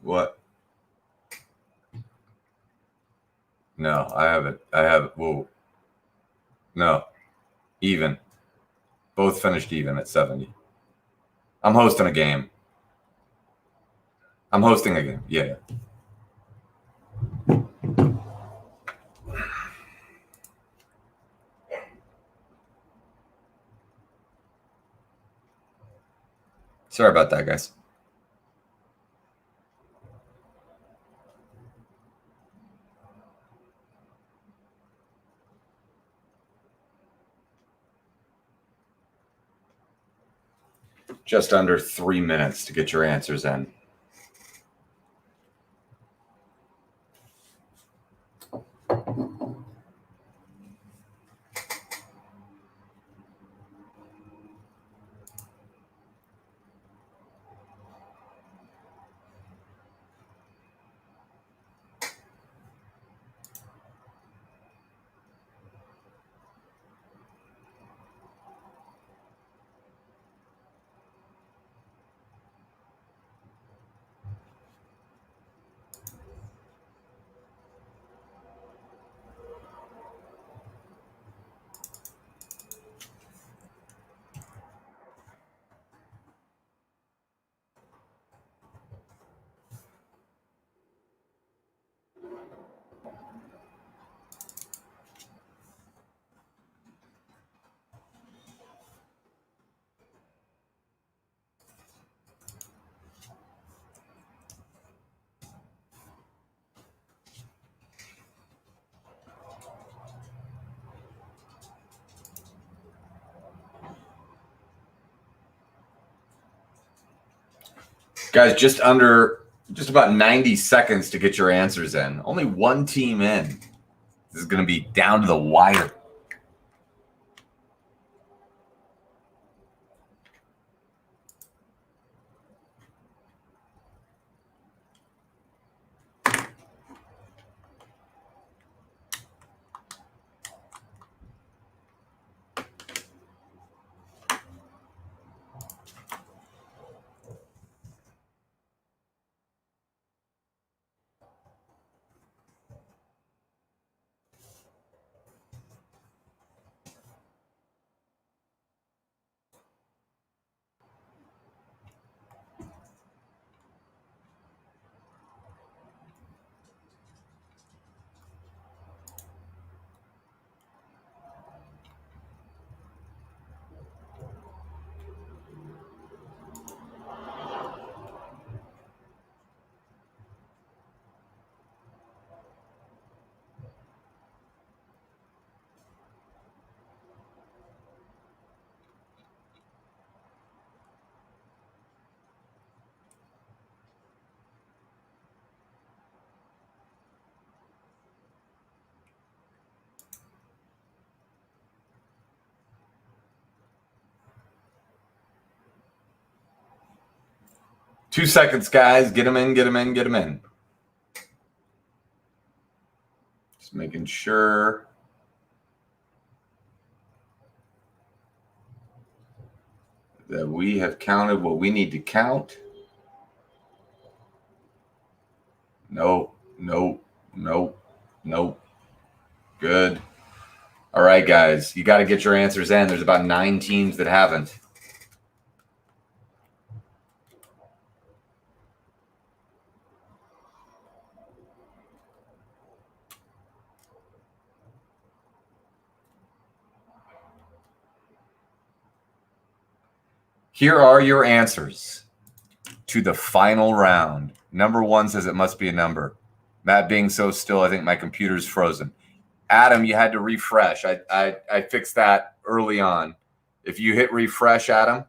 What? No, I haven't. Whoa. No. Even. Both finished even at 70. I'm hosting a game. Yeah. Sorry about that, guys. Just under 3 minutes to get your answers in. Guys, just about 90 seconds to get your answers in. Only one team in. This is going to be down to the wire. 2 seconds, guys. Get them in, get them in, get them in. Just making sure. That we have counted what we need to count. Nope. Good. All right, guys. You got to get your answers in. There's about 9 teams that haven't. Here are your answers to the final round. Number 1 says it must be a number. Matt being so still, I think my computer's frozen. Adam, you had to refresh. I fixed that early on. If you hit refresh, Adam,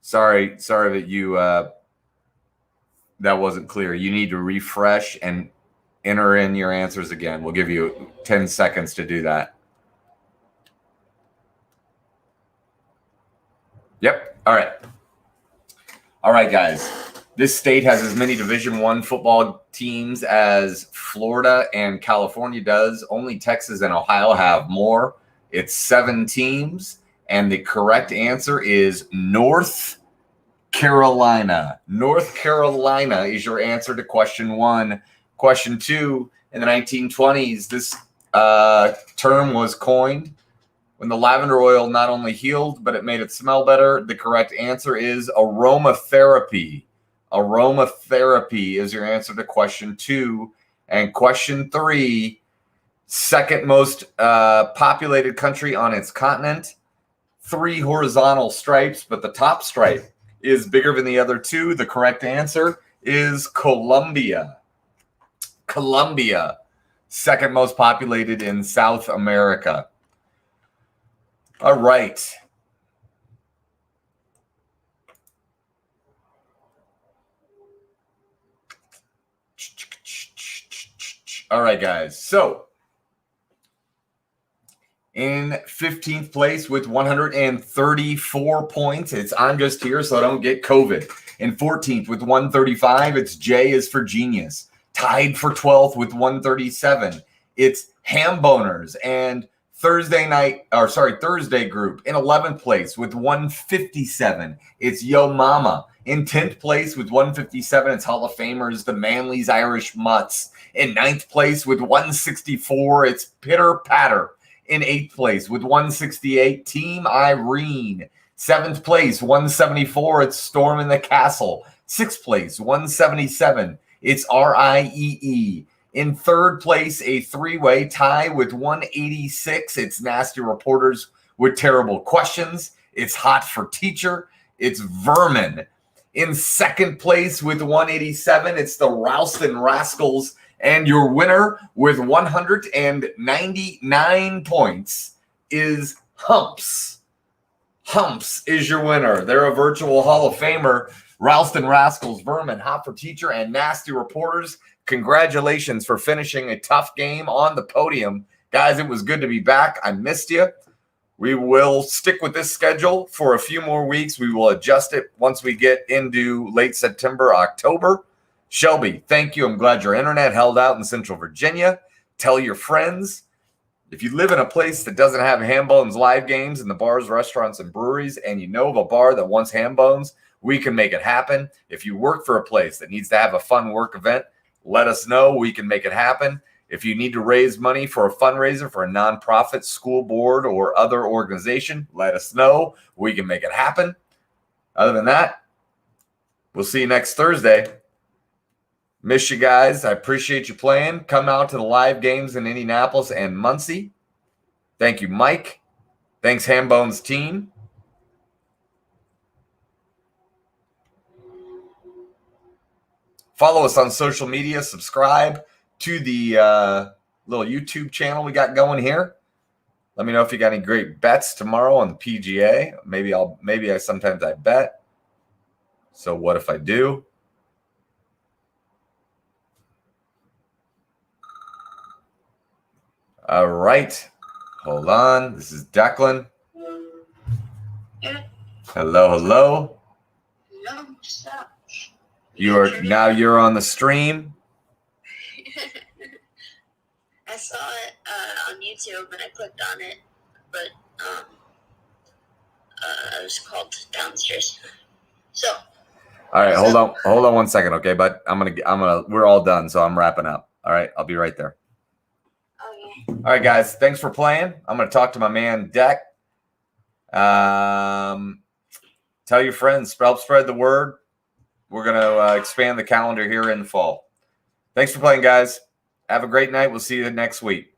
sorry that you that wasn't clear. You need to refresh and enter in your answers again. We'll give you 10 seconds to do that. Yep. All right, guys. This state has as many Division I football teams as Florida and California does. Only Texas and Ohio have more. It's 7 teams, and the correct answer is North Carolina. North Carolina is your answer to question 1. Question 2, in the 1920s, this term was coined when the lavender oil not only healed, but it made it smell better. The correct answer is aromatherapy. Aromatherapy is your answer to question 2. And question 3, second most populated country on its continent. 3 horizontal stripes, but the top stripe is bigger than the other 2. The correct answer is Colombia. Colombia, second most populated in South America. All right. All right, guys. So, in 15th place with 134 points, it's I'm just here so I don't get COVID. In 14th with 135, it's J is for Genius. Tied for 12th with 137, it's Ham Boners and Thursday group. In 11th place with 157, it's Yo Mama. In 10th place with 157, it's Hall of Famers, the Manly's Irish Mutts. In 9th place with 164, it's Pitter Patter. In 8th place with 168, Team Irene. 7th place, 174, it's Storm in the Castle. 6th place, 177, it's RIEE. In 3rd place, a 3-way tie with 186. It's Nasty Reporters with Terrible Questions. It's Hot for Teacher. It's Vermin. In 2nd place with 187, it's the Ralston Rascals. And your winner with 199 points is Humps. Humps is your winner. They're a virtual Hall of Famer. Ralston Rascals, Vermin, Hot for Teacher, and Nasty Reporters. Congratulations for finishing a tough game on the podium. Guys, it was good to be back. I missed you. We will stick with this schedule for a few more weeks. We will adjust it once we get into late September, October. Shelby, thank you. I'm glad your internet held out in Central Virginia. Tell your friends. If you live in a place that doesn't have Ham Bones live games in the bars, restaurants, and breweries, and you know of a bar that wants Ham Bones, we can make it happen. If you work for a place that needs to have a fun work event, let us know. We can make it happen. If you need to raise money for a fundraiser for a nonprofit, school board, or other organization, let us know. We can make it happen. Other than that, we'll see you next Thursday. Miss you guys. I appreciate you playing. Come out to the live games in Indianapolis and Muncie. Thank you, Mike. Thanks, Hambones team. Follow us on social media. Subscribe to the little YouTube channel we got going here. Let me know if you got any great bets tomorrow on the PGA. Maybe sometimes I bet. So what if I do? All right. Hold on. This is Declan. Hello. Stop. You're on the stream. I saw it on YouTube and I clicked on it, but I was called downstairs. So. All right, hold on 1 second, okay? But we're all done, so I'm wrapping up. All right, I'll be right there. Okay. All right, guys, thanks for playing. I'm gonna talk to my man Deck. Tell your friends, help spread the word. We're gonna expand the calendar here in the fall. Thanks for playing, guys. Have a great night. We'll see you next week.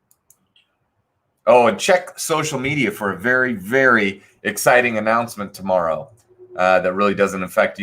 Oh, and check social media for a very, very exciting announcement tomorrow that really doesn't affect you.